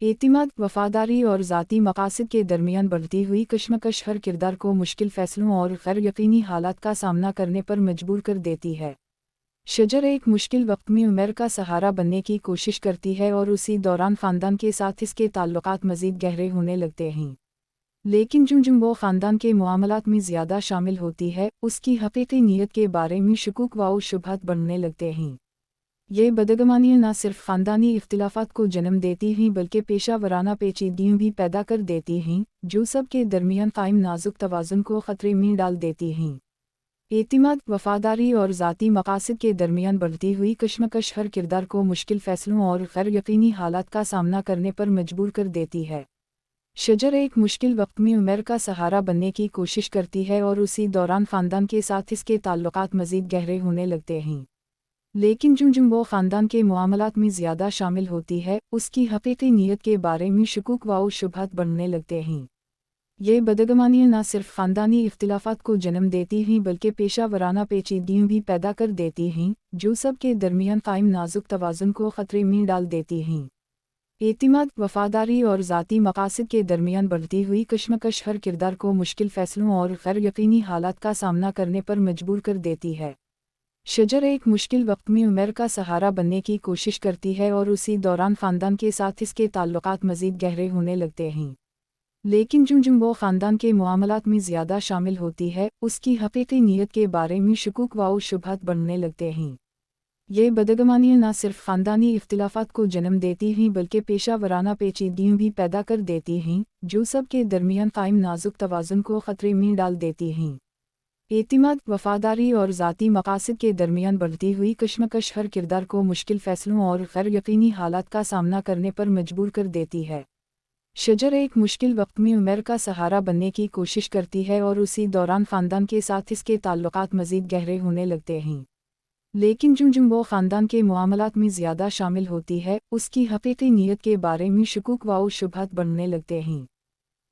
एतिमाद, वफ़ादारी और ज़ाती मकासद के दरमियान बढ़ती हुई कशमकश हर किरदार को मुश्किल फ़ैसलों और गैर यकीनी हालात का सामना करने पर मजबूर कर देती है। शजर एक मुश्किल वक्त में उमर का सहारा बनने की कोशिश करती है और उसी दौरान ख़ानदान के साथ इसके ताल्लुकात मज़ीद गहरे होने लगते हैं। लेकिन जो वो ख़ानदान के मामलात में ज़्यादा शामिल होती है, उसकी हकीकी नीयत के बारे में शुकूक व शुबहत बढ़ने लगते हैं। ये बदगमानियाँ न सिर्फ ख़ानदानी इख्तिलाफ़ात को जन्म देती हैं बल्कि पेशा वराना पेचीदगियाँ भी पैदा कर देती हैं, जो सब के दरमियान कायम नाजुक तवाज़ुन को ख़तरे में डाल देती हैं। एतिमाद, वफ़ादारी और ज़ाती मकासद के दरमियान बढ़ती हुई कशमकश हर किरदार को मुश्किल फ़ैसलों और गैर यकीनी हालात का सामना करने पर मजबूर कर देती है। शजर एक मुश्किल वक्त में उमर का सहारा बनने की कोशिश करती है और उसी दौरान ख़ानदान के साथ इसके ताल्लुकात मज़ीद गहरे होने लगते हैं। लेकिन जो वो ख़ानदान के मामलात में ज़्यादा शामिल होती है, उसकी हकीकी नीयत के बारे में शुकूक व शुबहत बढ़ने लगते हैं। ये बदगमानियाँ न सिर्फ ख़ानदानी इख्तिलाफ़ात को जन्म देती हैं बल्कि पेशा वराना पेचीदगियाँ भी पैदा कर देती हैं, जो सब के दरमियान कायम नाजुक तवाज़ुन को ख़तरे में डाल देती हैं। एतिमाद, वफ़ादारी और ज़ाती मकासद के दरमियान बढ़ती हुई कशमकश हर किरदार को मुश्किल फ़ैसलों और गैर यकीनी हालात का सामना करने पर मजबूर कर देती है। शजर एक मुश्किल वक्त में उमर का सहारा बनने की कोशिश करती है और उसी दौरान ख़ानदान के साथ इसके ताल्लुकात मज़ीद गहरे होने लगते हैं। लेकिन जो वो ख़ानदान के मामलात में ज़्यादा शामिल होती है, उसकी हकीकी नीयत के बारे में शुकूक व शुबहत बढ़ने लगते हैं। ये बदगमानियाँ न सिर्फ ख़ानदानी इख्तिलाफ़ात को जन्म देती हैं बल्कि पेशा वराना पेचीदगियाँ भी पैदा कर देती हैं, जो सब के दरमियान कायम नाजुक तवाज़ुन को ख़तरे में डाल देती हैं। एतिमाद, वफ़ादारी और ज़ाती मकासद के दरमियान बढ़ती हुई कशमकश हर किरदार को मुश्किल फ़ैसलों और गैर यकीनी हालात का सामना करने पर मजबूर कर देती है। शजर एक मुश्किल वक्त में उमर का सहारा बनने की कोशिश करती है और उसी दौरान ख़ानदान के साथ इसके ताल्लुकात मज़ीद गहरे होने लगते हैं। लेकिन जो वो ख़ानदान के मामलात में ज़्यादा शामिल होती है, उसकी हकीकी नीयत के बारे में शुकूक व शुबहत बढ़ने लगते हैं।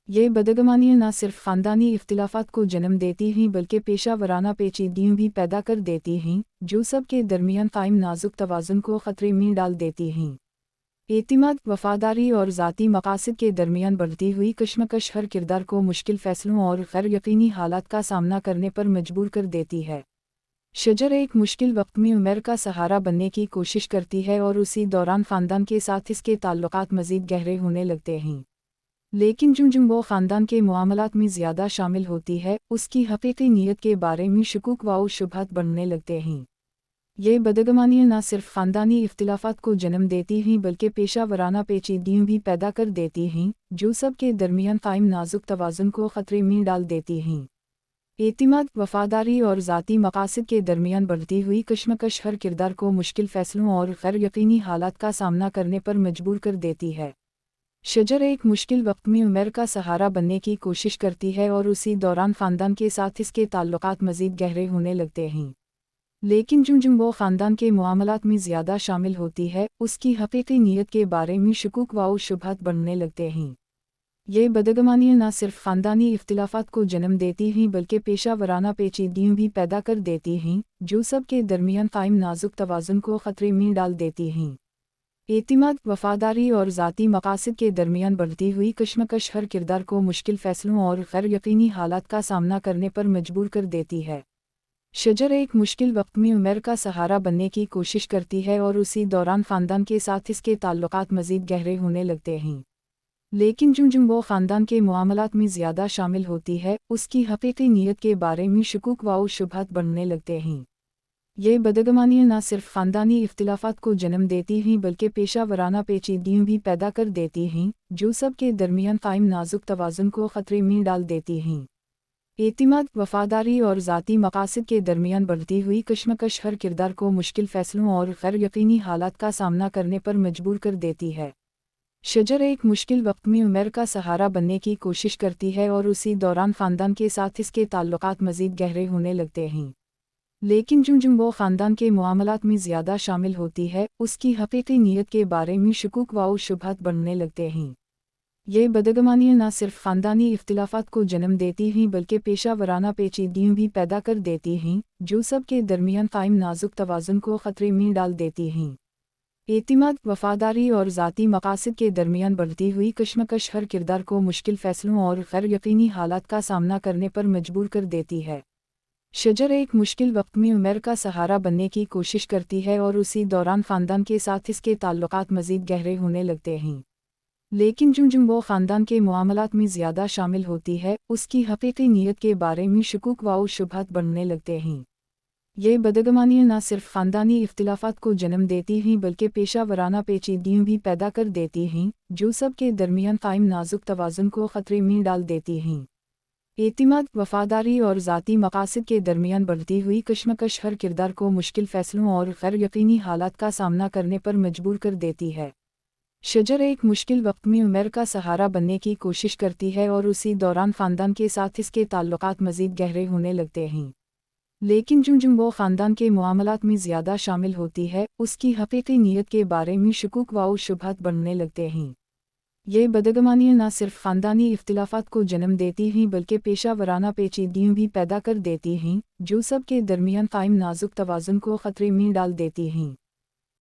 ये बदगमानियाँ न सिर्फ ख़ानदानी इख्तिलाफ़ात को जन्म देती हैं बल्कि पेशा वराना पेचीदगियाँ भी पैदा कर देती हैं, जो सब के दरमियान कायम नाजुक तवाज़ुन को ख़तरे में डाल देती हैं। एतिमाद, वफ़ादारी और ज़ाती मकासद के दरमियान बढ़ती हुई कशमकश हर किरदार को मुश्किल फ़ैसलों और गैर यकीनी हालात का सामना करने पर मजबूर कर देती है। शजर एक मुश्किल वक्त में उमर का सहारा बनने की कोशिश करती है और उसी दौरान ख़ानदान के साथ इसके ताल्लुकात मज़ीद गहरे होने लगते हैं। लेकिन जो वो ख़ानदान के मामलात में ज़्यादा शामिल होती है, उसकी हकीकी नीयत के बारे में शुकूक व शुबहत बढ़ने लगते हैं। ये बदगमानियाँ न सिर्फ ख़ानदानी इख्तिलाफ़ात को जन्म देती हैं बल्कि पेशा वराना पेचीदगियाँ भी पैदा कर देती हैं, जो सब के दरमियान कायम नाजुक तवाज़ुन को ख़तरे में डाल देती हैं। एतिमाद, वफ़ादारी और ज़ाती मकासद के दरमियान बढ़ती हुई कशमकश हर किरदार को मुश्किल फ़ैसलों और गैर यकीनी हालात का सामना करने पर मजबूर कर देती है। शजर एक मुश्किल वक्त में उमर का सहारा बनने की कोशिश करती है और उसी दौरान ख़ानदान के साथ इसके ताल्लुकात मज़ीद गहरे होने लगते हैं। लेकिन जो वो ख़ानदान के मामलात में ज़्यादा शामिल होती है, उसकी हकीकी नीयत के बारे में शुकूक व शुबहत बढ़ने लगते हैं। ये बदगमानियाँ न सिर्फ ख़ानदानी इख्तिलाफ़ात को जन्म देती हैं बल्कि पेशा वराना पेचीदगियाँ भी पैदा कर देती हैं, जो सब के दरमियान कायम नाजुक तवाज़ुन को ख़तरे में डाल देती हैं। एतिमाद, वफ़ादारी और ज़ाती मकासद के दरमियान बढ़ती हुई कशमकश हर किरदार को मुश्किल फ़ैसलों और गैर यकीनी हालात का सामना करने पर मजबूर कर देती है। शजर एक मुश्किल वक्त में उमर का सहारा बनने की कोशिश करती है और उसी दौरान ख़ानदान के साथ इसके ताल्लुकात मज़ीद गहरे होने लगते हैं। लेकिन जो वो ख़ानदान के मामलात में ज़्यादा शामिल होती है, उसकी हकीकी नीयत के बारे में शुकूक व शुबहत बढ़ने लगते हैं। ये बदगमानियाँ न सिर्फ ख़ानदानी इख्तिलाफ़ात को जन्म देती हैं बल्कि पेशा वराना पेचीदगियाँ भी पैदा कर देती हैं, जो सब के दरमियान कायम नाजुक तवाज़ुन को ख़तरे में डाल देती हैं। एतिमाद, वफ़ादारी और ज़ाती मकासद के दरमियान बढ़ती हुई कशमकश हर किरदार को मुश्किल फ़ैसलों और गैर यकीनी हालात का सामना करने पर मजबूर कर देती है। शजर एक मुश्किल वक्त में उमर का सहारा बनने की कोशिश करती है और उसी दौरान ख़ानदान के साथ इसके ताल्लुकात मज़ीद गहरे होने लगते हैं। लेकिन जो वो ख़ानदान के मामलात में ज़्यादा शामिल होती है, उसकी हकीकी नीयत के बारे में शुकूक व शुबहत बढ़ने लगते हैं। ये बदगमानियाँ न सिर्फ ख़ानदानी इख्तिलाफ़ात को जन्म देती हैं बल्कि पेशा वराना पेचीदगियाँ भी पैदा कर देती हैं, जो सब के दरमियान कायम नाजुक तवाज़ुन को ख़तरे में डाल देती हैं। एतिमाद, वफ़ादारी और ज़ाती मकासद के दरमियान बढ़ती हुई कशमकश हर किरदार को मुश्किल फ़ैसलों और गैर यकीनी हालात का सामना करने पर मजबूर कर देती है। शजर एक मुश्किल वक्त में उमर का सहारा बनने की कोशिश करती है और उसी दौरान ख़ानदान के साथ इसके ताल्लुकात मज़ीद गहरे होने लगते हैं। लेकिन जो वो ख़ानदान के मामलात में ज़्यादा शामिल होती है, उसकी हकीकी नीयत के बारे में शुकूक व शुबहत बढ़ने लगते हैं। ये बदगमानियाँ न सिर्फ ख़ानदानी इख्तिलाफ़ात को जन्म देती हैं बल्कि पेशा वराना पेचीदगियाँ भी पैदा कर देती हैं, जो सब के दरमियान कायम नाजुक तवाज़ुन को ख़तरे में डाल देती हैं। एतिमाद, वफ़ादारी और ज़ाती मकासद के दरमियान बढ़ती हुई कशमकश हर किरदार को मुश्किल फ़ैसलों और गैर यकीनी हालात का सामना करने पर मजबूर कर देती है। शजर एक मुश्किल वक्त में उमर का सहारा बनने की कोशिश करती है और उसी दौरान ख़ानदान के साथ इसके ताल्लुकात मज़ीद गहरे होने लगते हैं। लेकिन जो वो ख़ानदान के मामलात में ज़्यादा शामिल होती है, उसकी हकीकी नीयत के बारे में शुकूक व शुबहत बढ़ने लगते हैं। ये बदगमानियाँ न सिर्फ ख़ानदानी इख्तिलाफ़ात को जन्म देती हैं बल्कि पेशा वराना पेचीदगियाँ भी पैदा कर देती हैं, जो सब के दरमियान कायम नाजुक तवाज़ुन को ख़तरे में डाल देती हैं।